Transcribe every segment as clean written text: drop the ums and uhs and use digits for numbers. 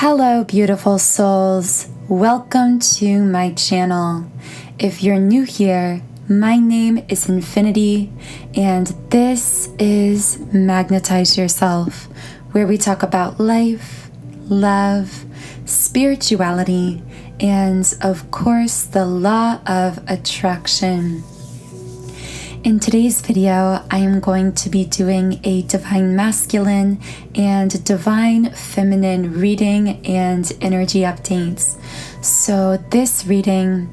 Hello, beautiful souls. Welcome to my channel. If you're new here, my name is Infinity, and this is Magnetize Yourself, where we talk about life, love, spirituality, and of course, the law of attraction. In today's video, I am going to be doing a divine masculine and divine feminine reading and energy updates. So this reading,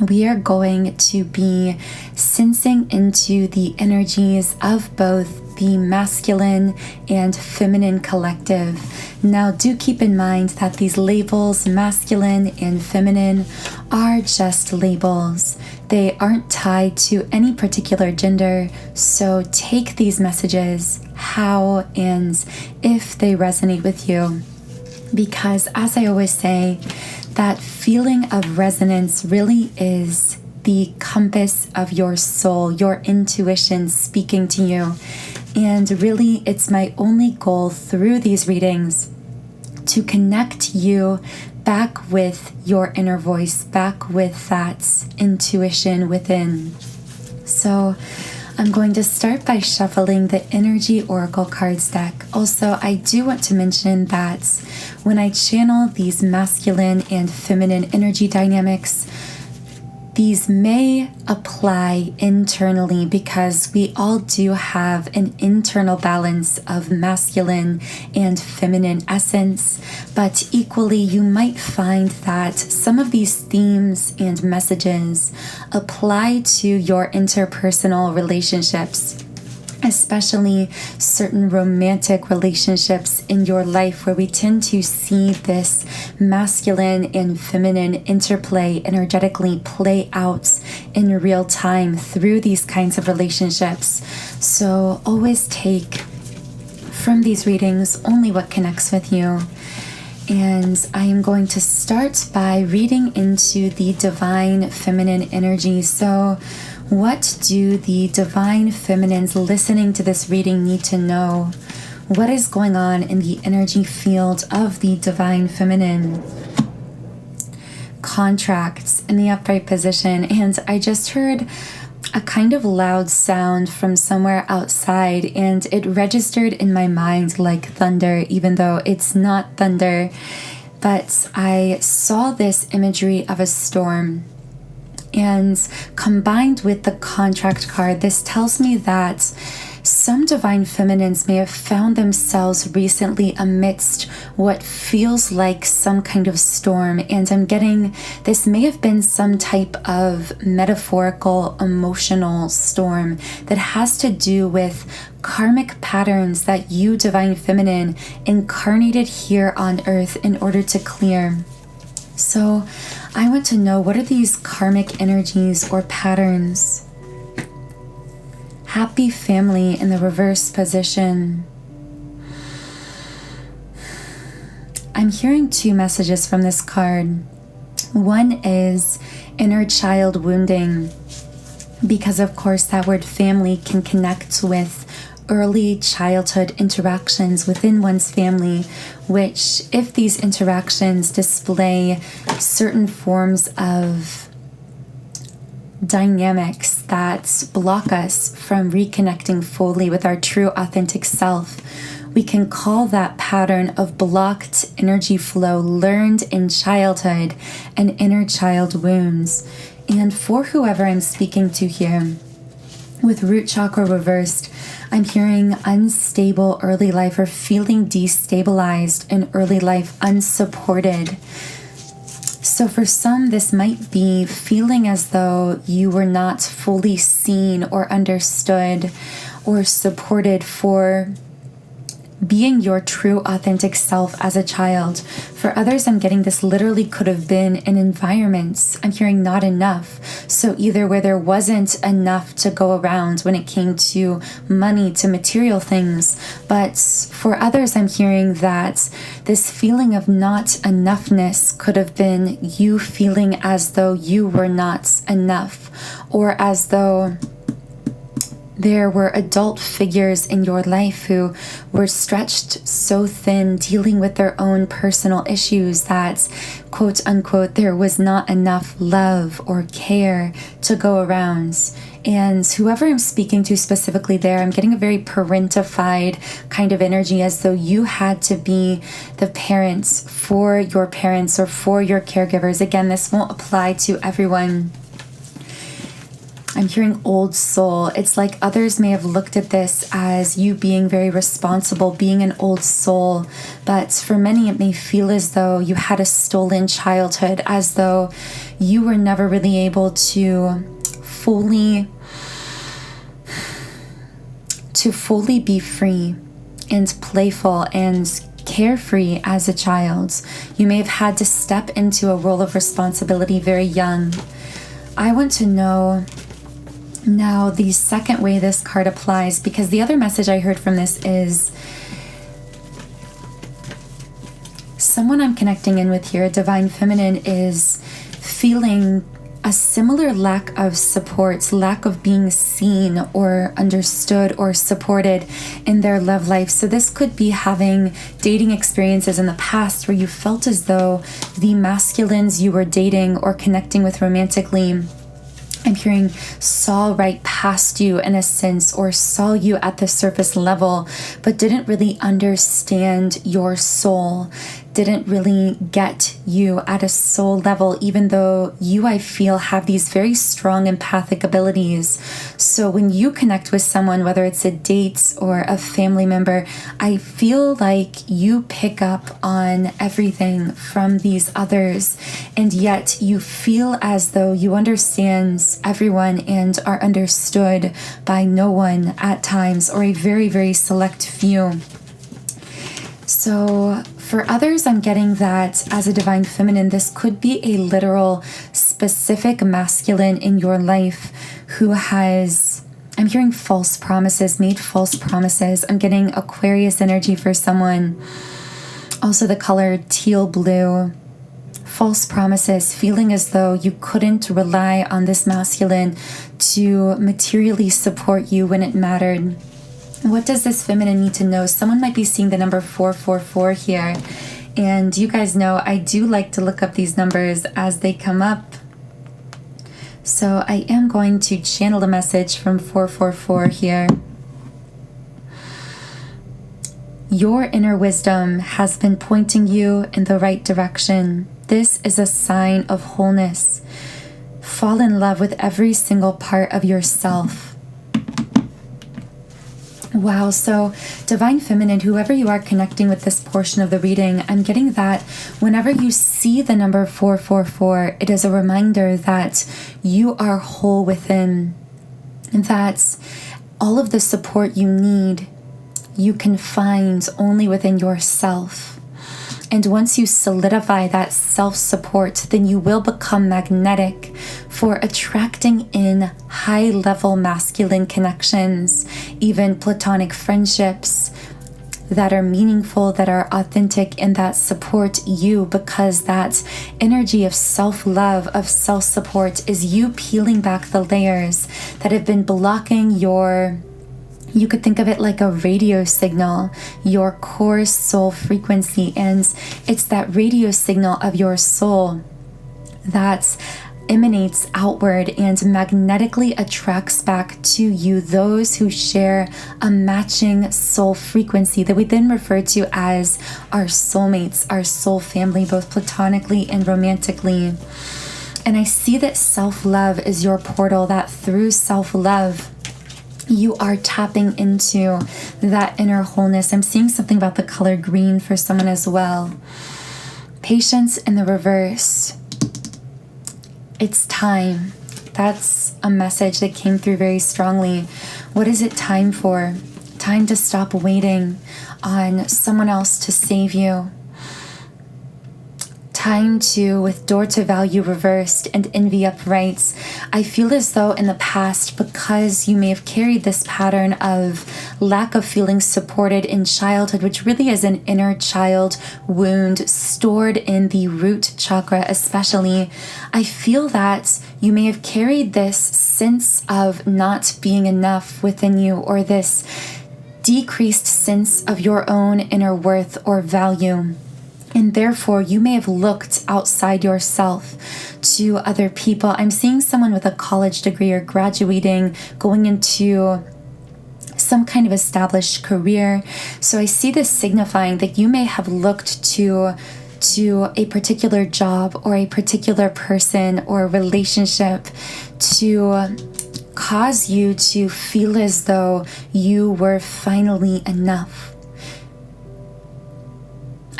we are going to be sensing into the energies of both the masculine and feminine collective. Now, do keep in mind that these labels, masculine and feminine, are just labels. They aren't tied to any particular gender, so take these messages how and if they resonate with you. Because as I always say, that feeling of resonance really is the compass of your soul, your intuition speaking to you. And really, it's my only goal through these readings to connect you back with your inner voice, back with that intuition within. So I'm going to start by shuffling the Energy Oracle cards deck. Also, I do want to mention that when I channel these masculine and feminine energy dynamics, these may apply internally because we all do have an internal balance of masculine and feminine essence, but equally you might find that some of these themes and messages apply to your interpersonal relationships, especially certain romantic relationships in your life where we tend to see this masculine and feminine interplay energetically play out in real time through these kinds of relationships. So always take from these readings only what connects with you. And I am going to start by reading into the divine feminine energy. So what do the divine feminines listening to this reading need to know? What is going on in the energy field of the divine feminine? Contracts in the upright position. And I just heard a kind of loud sound from somewhere outside, and it registered in my mind like thunder, even though it's not thunder. But I saw this imagery of a storm. And combined with the contract card, this tells me that some divine feminines may have found themselves recently amidst what feels like some kind of storm. And I'm getting this may have been some type of metaphorical emotional storm that has to do with karmic patterns that you, divine feminine, incarnated here on earth in order to clear. So I want to know, what are these karmic energies or patterns? Happy family in the reverse position. I'm hearing two messages from this card. One is inner child wounding, because of course that word family can connect with early childhood interactions within one's family, which, if these interactions display certain forms of dynamics that block us from reconnecting fully with our true authentic self, we can call that pattern of blocked energy flow learned in childhood and inner child wounds. And for whoever I'm speaking to here, with root chakra reversed, I'm hearing unstable early life or feeling destabilized in early life, unsupported. So for some, this might be feeling as though you were not fully seen or understood or supported for being your true authentic self as a child. For others, I'm getting this literally could have been an environment. I'm hearing not enough. So either where there wasn't enough to go around when it came to money, to material things. But for others, I'm hearing that this feeling of not enoughness could have been you feeling as though you were not enough, or as though There were adult figures in your life who were stretched so thin, dealing with their own personal issues that, quote unquote, there was not enough love or care to go around. And whoever I'm speaking to specifically there, I'm getting a very parentified kind of energy, as though you had to be the parents for your parents or for your caregivers. Again, this won't apply to everyone. I'm hearing old soul. It's like others may have looked at this as you being very responsible, being an old soul. But for many, it may feel as though you had a stolen childhood, as though you were never really able to fully be free and playful and carefree as a child. You may have had to step into a role of responsibility very young. I want to know now the second way this card applies, because the other message I heard from this is someone I'm connecting in with here, Divine Feminine, is feeling a similar lack of support, lack of being seen or understood or supported in their love life. So this could be having dating experiences in the past where you felt as though the masculines you were dating or connecting with romantically, I'm hearing, saw right past you in a sense, or saw you at the surface level, but didn't really understand your soul, didn't really get you at a soul level, even though you, I feel, have these very strong empathic abilities. So when you connect with someone, whether it's a date or a family member, I feel like you pick up on everything from these others, and yet you feel as though you understand everyone and are understood by no one at times, or a very, very select few. So for others, I'm getting that as a Divine Feminine, this could be a literal specific masculine in your life who has, I'm hearing false promises, made false promises. I'm getting Aquarius energy for someone. Also the color teal blue. False promises, feeling as though you couldn't rely on this masculine to materially support you when it mattered. What does this feminine need to know? Someone might be seeing the number 444 here. And you guys know I do like to look up these numbers as they come up. So I am going to channel a message from 444 here. Your inner wisdom has been pointing you in the right direction. This is a sign of wholeness. Fall in love with every single part of yourself. Wow, so Divine Feminine, whoever you are connecting with this portion of the reading, I'm getting that whenever you see the number 444, it is a reminder that you are whole within, and that all of the support you need, you can find only within yourself. And once you solidify that self-support, then you will become magnetic for attracting in high-level masculine connections, even platonic friendships that are meaningful, that are authentic, and that support you, because that energy of self-love, of self-support is you peeling back the layers that have been blocking your, you could think of it like a radio signal, your core soul frequency. And it's that radio signal of your soul that emanates outward and magnetically attracts back to you those who share a matching soul frequency that we then refer to as our soulmates, our soul family, both platonically and romantically. And I see that self-love is your portal, that through self-love, you are tapping into that inner wholeness. I'm seeing something about the color green for someone as well. Patience in the reverse. It's time. That's a message that came through very strongly. What is it time for? Time to stop waiting on someone else to save you. time to, with 𝘸𝘩𝑢𝑗 reversed and envy uprights, I feel as though in the past, because you may have carried this pattern of lack of feeling supported in childhood, which really is an inner child wound stored in the root chakra especially, I feel that you may have carried this sense of not being enough within you, or this decreased sense of your own inner worth or value. And therefore, you may have looked outside yourself to other people. I'm seeing someone with a college degree or graduating, going into some kind of established career. So I see this signifying that you may have looked to a particular job or a particular person or relationship to cause you to feel as though you were finally enough.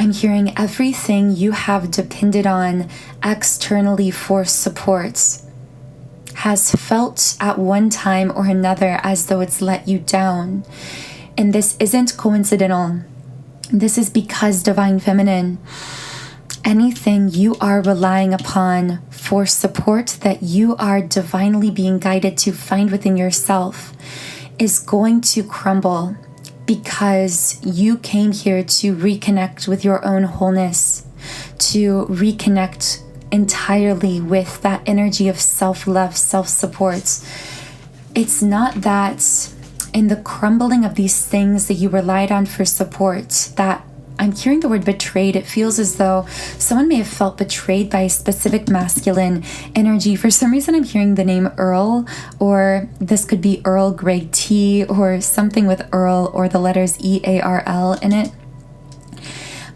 I'm hearing everything you have depended on externally for support has felt at one time or another as though it's let you down. And this isn't coincidental. This is because, Divine Feminine, anything you are relying upon for support that you are divinely being guided to find within yourself is going to crumble, because you came here to reconnect with your own wholeness, to reconnect entirely with that energy of self-love, self-support. It's not that in the crumbling of these things that you relied on for support, that I'm hearing the word betrayed. It feels as though someone may have felt betrayed by a specific masculine energy. For some reason, I'm hearing the name Earl, or this could be Earl Grey tea, or something with Earl or the letters EARL in it.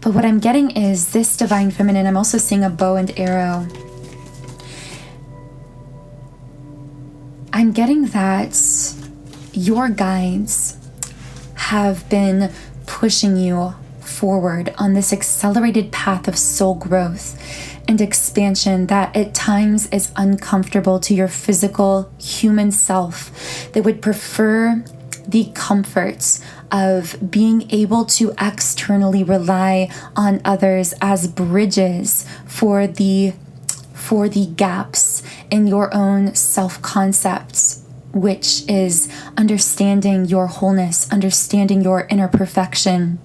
But what I'm getting is this, Divine Feminine. I'm also seeing a bow and arrow. I'm getting that your guides have been pushing you forward on this accelerated path of soul growth and expansion that at times is uncomfortable to your physical human self. They would prefer the comforts of being able to externally rely on others as bridges for the gaps in your own self-concepts, which is understanding your wholeness, understanding your inner perfection.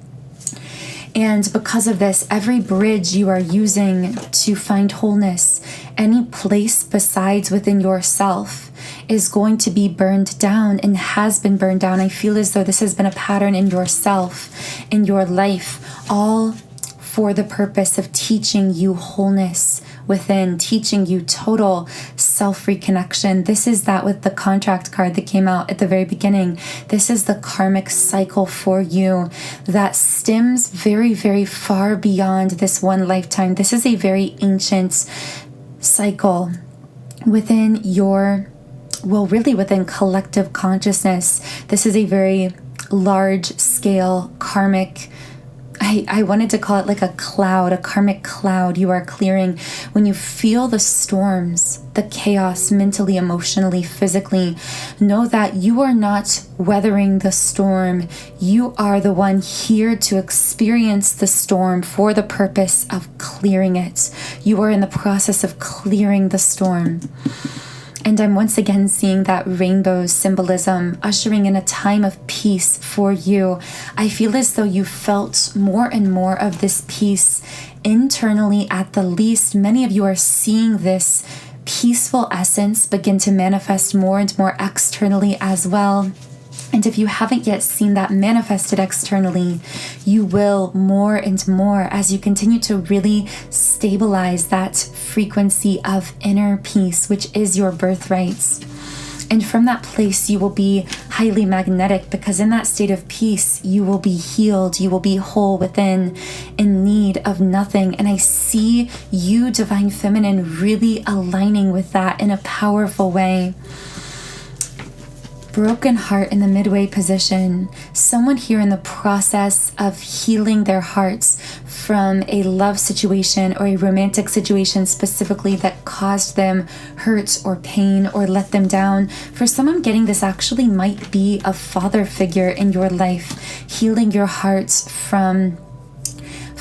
And because of this, every bridge you are using to find wholeness, any place besides within yourself, is going to be burned down and has been burned down. I feel as though this has been a pattern in yourself, in your life, all for the purpose of teaching you wholeness within, teaching you total self-reconnection. This is that with the contract card that came out at the very beginning. This is the karmic cycle for you that stems very, very far beyond this one lifetime. This is a very ancient cycle within your, well, really within collective consciousness. This is a very large scale karmic, I wanted to call it like a cloud, a karmic cloud you are clearing. When you feel the storms, the chaos, mentally, emotionally, physically, know that you are not weathering the storm. You are the one here to experience the storm for the purpose of clearing it. You are in the process of clearing the storm. And I'm once again seeing that rainbow symbolism ushering in a time of peace for you. I feel as though you felt more and more of this peace internally at the least. Many of you are seeing this peaceful essence begin to manifest more and more externally as well. And if you haven't yet seen that manifested externally, you will more and more as you continue to really stabilize that frequency of inner peace, which is your birthright. And from that place, you will be highly magnetic, because in that state of peace, you will be healed, you will be whole within, in need of nothing. And I see you, Divine Feminine, really aligning with that in a powerful way. Broken heart in the midway position. Someone here in the process of healing their hearts from a love situation or a romantic situation specifically that caused them hurt or pain or let them down. For some, I'm getting this actually might be a father figure in your life, healing your hearts from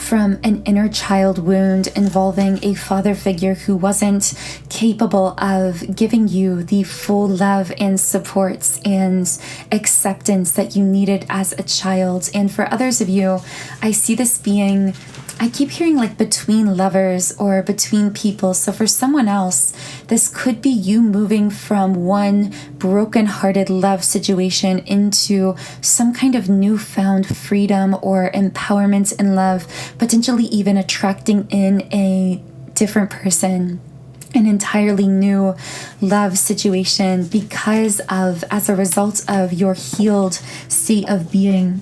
from an inner child wound involving a father figure who wasn't capable of giving you the full love and support and acceptance that you needed as a child. And for others of you, I see this being, I keep hearing like between lovers or between people. So for someone else, this could be you moving from one broken-hearted love situation into some kind of newfound freedom or empowerment in love, potentially even attracting in a different person, an entirely new love situation because of, as a result of your healed state of being.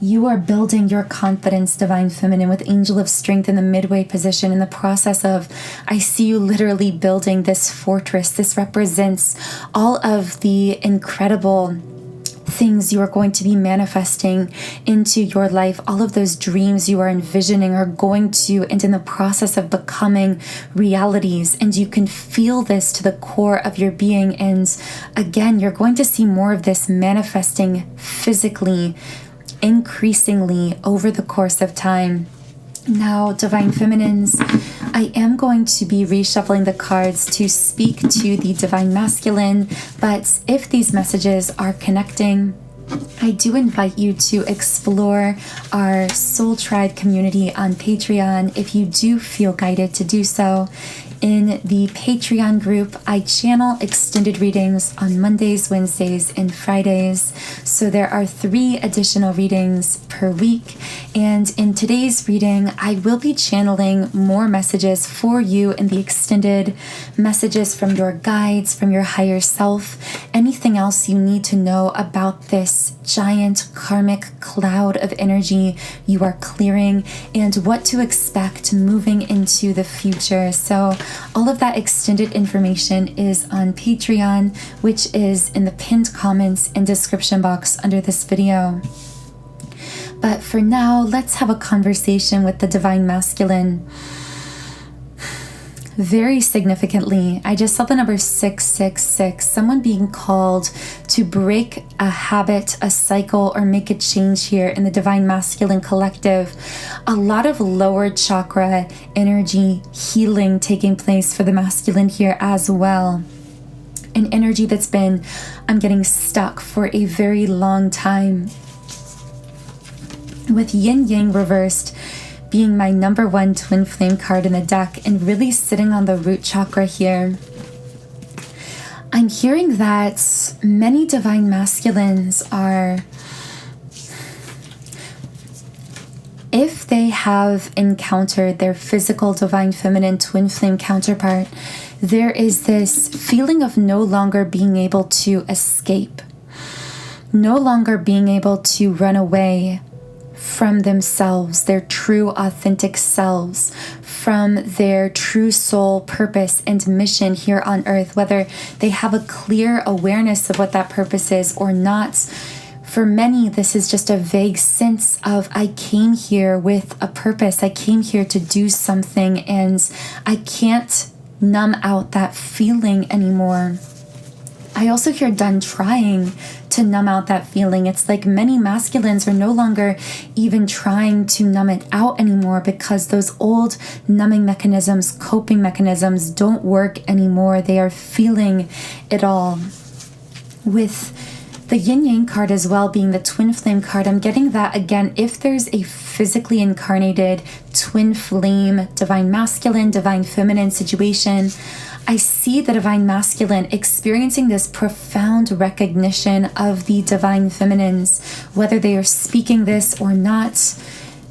You are building your confidence, Divine Feminine, with Angel of Strength in the midway position in the process of, I see you literally building this fortress. This represents all of the incredible things you are going to be manifesting into your life. All of those dreams you are envisioning are going to, and in the process of becoming realities. And you can feel this to the core of your being. And again, you're going to see more of this manifesting physically, increasingly over the course of time. Now, Divine Feminines, I am going to be reshuffling the cards to speak to the Divine Masculine, but if these messages are connecting, I do invite you to explore our Soul Tribe community on Patreon if you do feel guided to do so. In the Patreon group, I channel extended readings on Mondays, Wednesdays, and Fridays. So there are 3 additional readings per week. And in today's reading, I will be channeling more messages for you in the extended messages from your guides, from your higher self, anything else you need to know about this giant karmic cloud of energy you are clearing and what to expect moving into the future. So all of that extended information is on Patreon, which is in the pinned comments and description box under this video. But for now, let's have a conversation with the Divine Masculine. Very significantly, I just saw the number 666, someone being called to break a habit, a cycle, or make a change here in the Divine Masculine collective. A lot of lower chakra energy healing taking place for the masculine here as well. An energy that's been, I'm getting stuck for a very long time. With yin yang reversed being my number 1 twin flame card in the deck and really sitting on the root chakra here, I'm hearing that many Divine Masculines are, if they have encountered their physical Divine Feminine twin flame counterpart, there is this feeling of no longer being able to escape, no longer being able to run away from themselves, their true authentic selves, from their true soul purpose and mission here on earth, whether they have a clear awareness of what that purpose is or not. For many, this is just a vague sense of, I came here with a purpose, I came here to do something, and I can't numb out that feeling anymore. I also hear done trying to numb out that feeling. It's like many masculines are no longer even trying to numb it out anymore because those old numbing mechanisms, coping mechanisms don't work anymore. They are feeling it all. With the yin yang card as well being the twin flame card, I'm getting that again, if there's a physically incarnated twin flame, Divine Masculine, Divine Feminine situation, I see the Divine Masculine experiencing this profound recognition of the Divine Feminines, whether they are speaking this or not.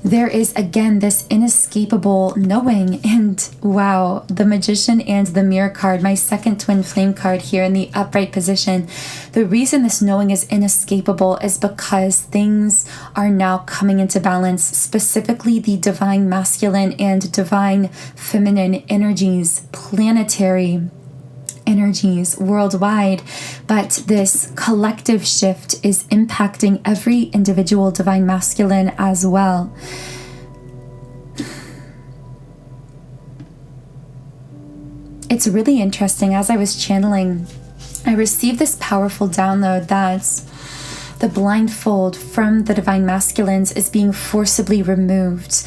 There is again this inescapable knowing, and wow, the Magician and the Mirror card, my second twin flame card here in the upright position. The reason this knowing is inescapable is because things are now coming into balance, specifically the Divine Masculine and Divine Feminine energies, planetary energies worldwide, but this collective shift is impacting every individual Divine Masculine as well. It's really interesting. As I was channeling, I received this powerful download that the blindfold from the divine masculines is being forcibly removed.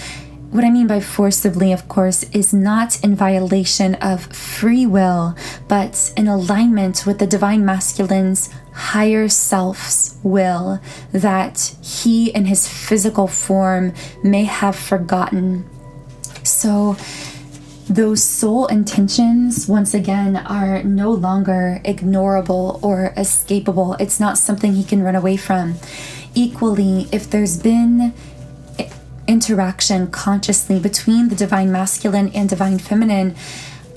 What I mean by forcibly, of course, is not in violation of free will, but in alignment with the divine masculine's higher self's will that he in his physical form may have forgotten. So those soul intentions, once again, are no longer ignorable or escapable. It's not something he can run away from. Equally, if there's been interaction consciously between the divine masculine and divine feminine,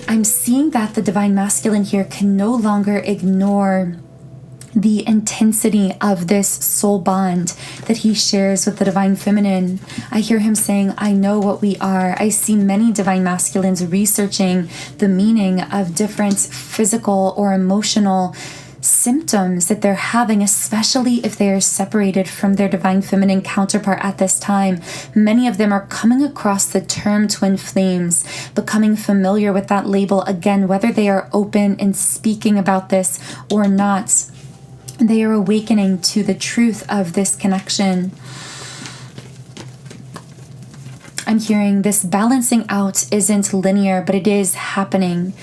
I'm seeing that the divine masculine here can no longer ignore the intensity of this soul bond that he shares with the divine feminine. I hear him saying, I know what we are. I see many divine masculines researching the meaning of different physical or emotional symptoms that they're having, especially if they are separated from their divine feminine counterpart at this time. Many of them are coming across the term twin flames, becoming familiar with that label again, whether they are open and speaking about this or not. They are awakening to the truth of this connection. I'm hearing this balancing out isn't linear, but it is happening.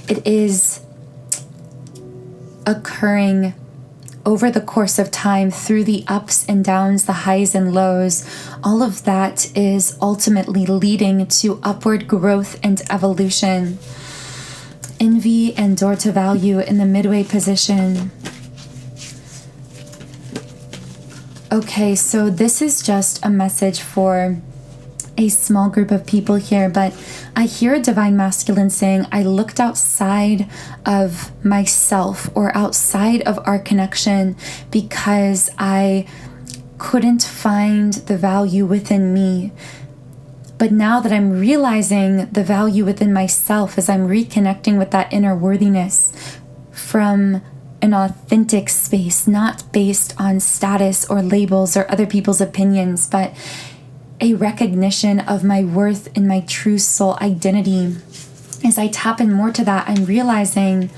It is occurring over the course of time through the ups and downs, the highs and lows. All of that is ultimately leading to upward growth and evolution. Envy and door to value in the midway position. Okay, so this is just a message for a small group of people here, but I hear a divine masculine saying, I looked outside of myself or outside of our connection because I couldn't find the value within me. But now that I'm realizing the value within myself as I'm reconnecting with that inner worthiness from an authentic space, not based on status or labels or other people's opinions, but a recognition of my worth and my true soul identity. As I tap in more to that, I'm realizing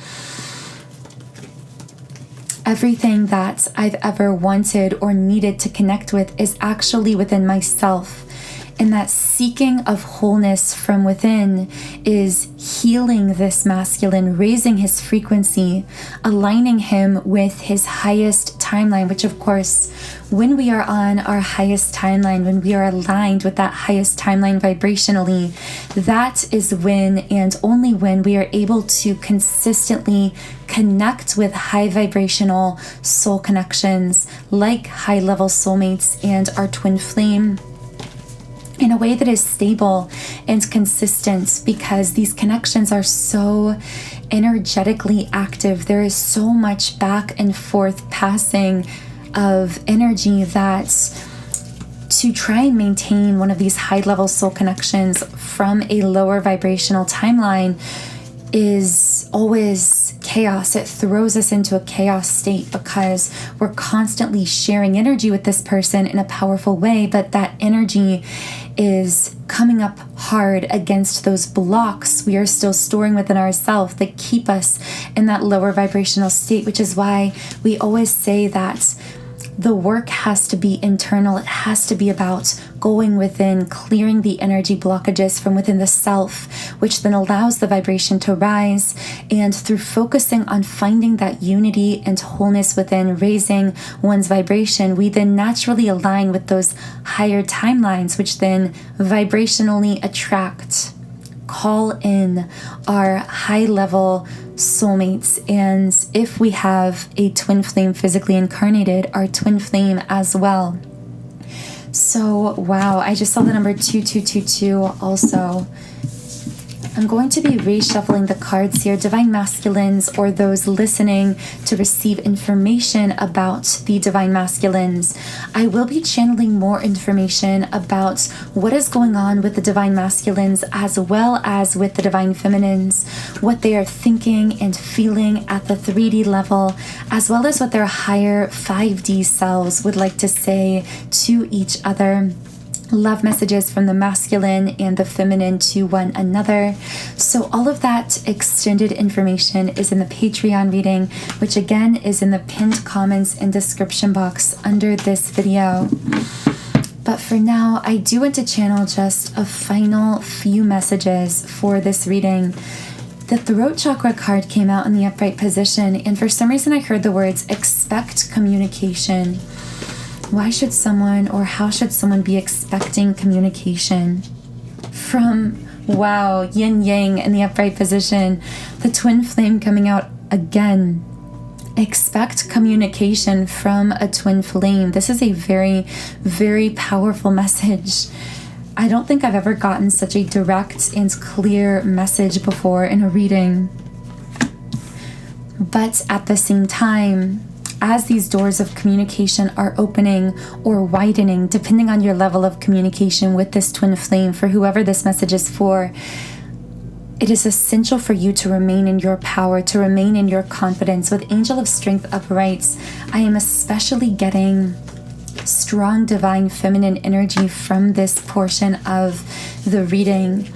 everything that I've ever wanted or needed to connect with is actually within myself. And that seeking of wholeness from within is healing this masculine, raising his frequency, aligning him with his highest timeline, which of course, when we are on our highest timeline, when we are aligned with that highest timeline vibrationally, that is when and only when we are able to consistently connect with high vibrational soul connections like high level soulmates and our twin flame in a way that is stable and consistent, because these connections are so energetically active. There is so much back and forth passing of energy that to try and maintain one of these high level soul connections from a lower vibrational timeline is always chaos. It throws us into a chaos state because we're constantly sharing energy with this person in a powerful way, but that energy is coming up hard against those blocks we are still storing within ourselves that keep us in that lower vibrational state, which is why we always say that the work has to be internal. It has to be about going within, clearing the energy blockages from within the self, which then allows the vibration to rise. And through focusing on finding that unity and wholeness within, raising one's vibration, we then naturally align with those higher timelines, which then vibrationally attract, call in our high level soulmates, and if we have a twin flame physically incarnated, our twin flame as well. So wow, I just saw the number 2222 also. I'm going to be reshuffling the cards here. Divine masculines, or those listening to receive information about the divine masculines, I will be channeling more information about what is going on with the divine masculines as well as with the divine feminines, what they are thinking and feeling at the 3D level, as well as what their higher 5D selves would like to say to each other. love messages from the masculine and the feminine to one another. So all of that extended information is in the Patreon reading, which again is in the pinned comments and description box under this video. But for now, I do want to channel just a final few messages for this reading. The throat chakra card came out in the upright position, and for some reason I heard the words expect communication. Why should someone, or how should someone be expecting communication? From, wow, yin yang in the upright position, the twin flame coming out again. Expect communication from a twin flame. This is a very, very powerful message. I don't think I've ever gotten such a direct and clear message before in a reading. But at the same time, as these doors of communication are opening or widening, depending on your level of communication with this twin flame, for whoever this message is for, it is essential for you to remain in your power, to remain in your confidence. With Angel of Strength uprights, I am especially getting strong divine feminine energy from this portion of the reading.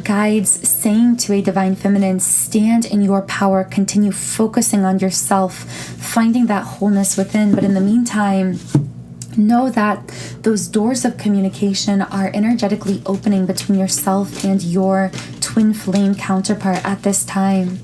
Guides saying to a divine feminine, stand in your power, continue focusing on yourself, finding that wholeness within. But in the meantime, know that those doors of communication are energetically opening between yourself and your twin flame counterpart at this time.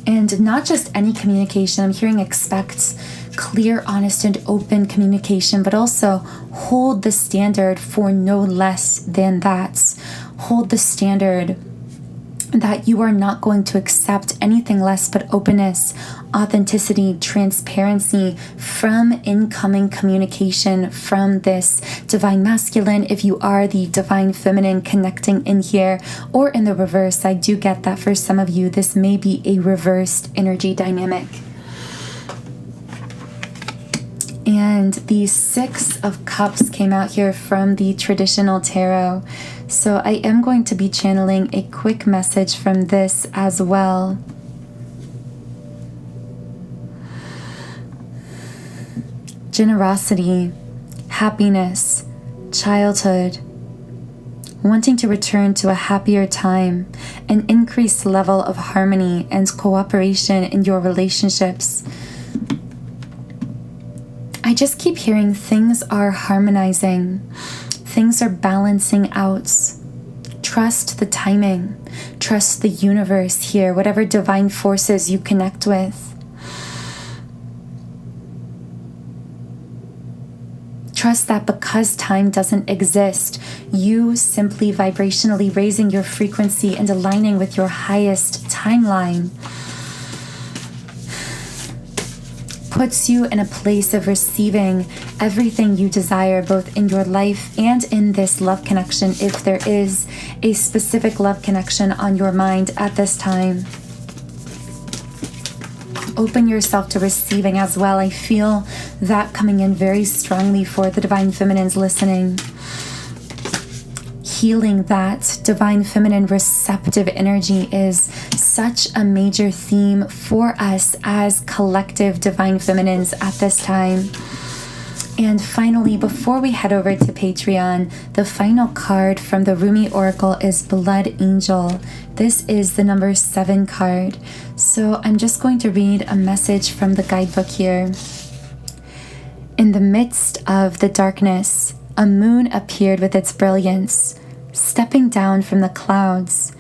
And not just any communication. I'm hearing expect clear, honest, and open communication, but also hold the standard for no less than that. Hold the standard that you are not going to accept anything less but openness, authenticity, transparency from incoming communication from this divine masculine. If you are the divine feminine connecting in here, or in the reverse, I do get that for some of you, this may be a reversed energy dynamic. And the Six of Cups came out here from the traditional tarot. So I am going to be channeling a quick message from this as well. Generosity, happiness, childhood, wanting to return to a happier time, an increased level of harmony and cooperation in your relationships. I just keep hearing things are harmonizing. Things are balancing out. Trust the timing. Trust the universe here, whatever divine forces you connect with. Trust that because time doesn't exist, you simply vibrationally raising your frequency and aligning with your highest timeline puts you in a place of receiving everything you desire, both in your life and in this love connection, if there is a specific love connection on your mind at this time. Open yourself to receiving as well. I feel that coming in very strongly for the divine feminines listening. Healing that divine feminine receptive energy is such a major theme for us as collective divine feminines at this time. And finally, before we head over to Patreon, the final card from the Rumi Oracle is Blood Angel. This is the number 7 card. So I'm just going to read a message from the guidebook here. In the midst of the darkness, a moon appeared with its brilliance. Stepping down from the clouds,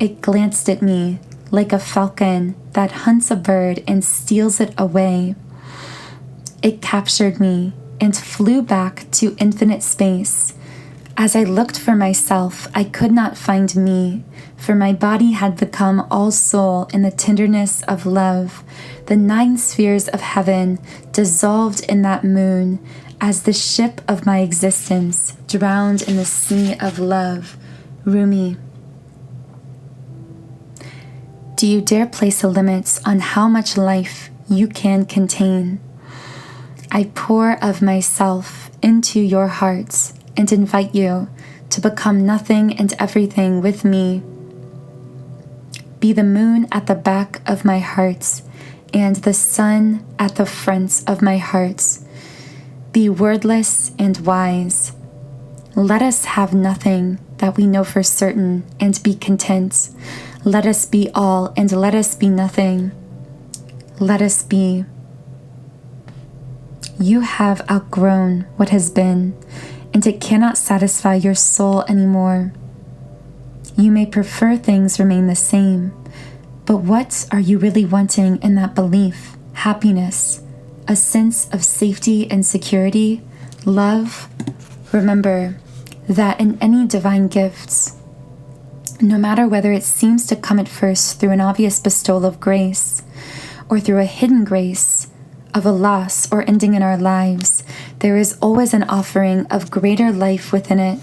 it glanced at me like a falcon that hunts a bird and steals it away. It captured me and flew back to infinite space. As I looked for myself, I could not find me, for my body had become all soul in the tenderness of love. The 9 spheres of heaven dissolved in that moon, as the ship of my existence drowned in the sea of love. Rumi. Do you dare place a limit on how much life you can contain? I pour of myself into your hearts and invite you to become nothing and everything with me. Be the moon at the back of my heart and the sun at the front of my heart. Be wordless and wise. Let us have nothing that we know for certain and be content. Let us be all and let us be nothing. Let us be. You have outgrown what has been, and it cannot satisfy your soul anymore. You may prefer things remain the same, but what are you really wanting in that belief? Happiness, a sense of safety and security, love? Remember that in any divine gifts, no matter whether it seems to come at first through an obvious bestowal of grace or through a hidden grace of a loss or ending in our lives, there is always an offering of greater life within it.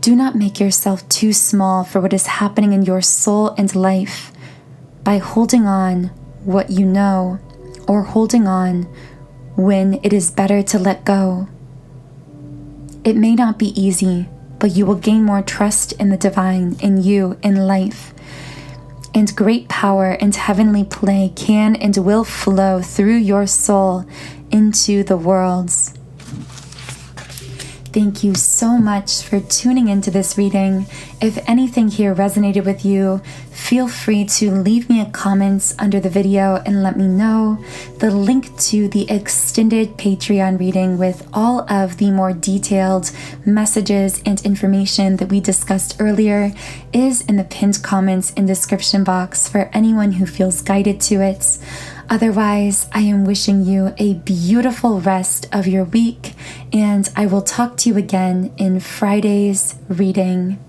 Do not make yourself too small for what is happening in your soul and life by holding on what you know or holding on when it is better to let go. It may not be easy, but you will gain more trust in the divine, in you, in life. And great power and heavenly play can and will flow through your soul into the worlds. Thank you so much for tuning into this reading. If anything here resonated with you, feel free to leave me a comment under the video and let me know. The link to the extended Patreon reading with all of the more detailed messages and information that we discussed earlier is in the pinned comments and description box for anyone who feels guided to it. Otherwise, I am wishing you a beautiful rest of your week, and I will talk to you again in Friday's reading.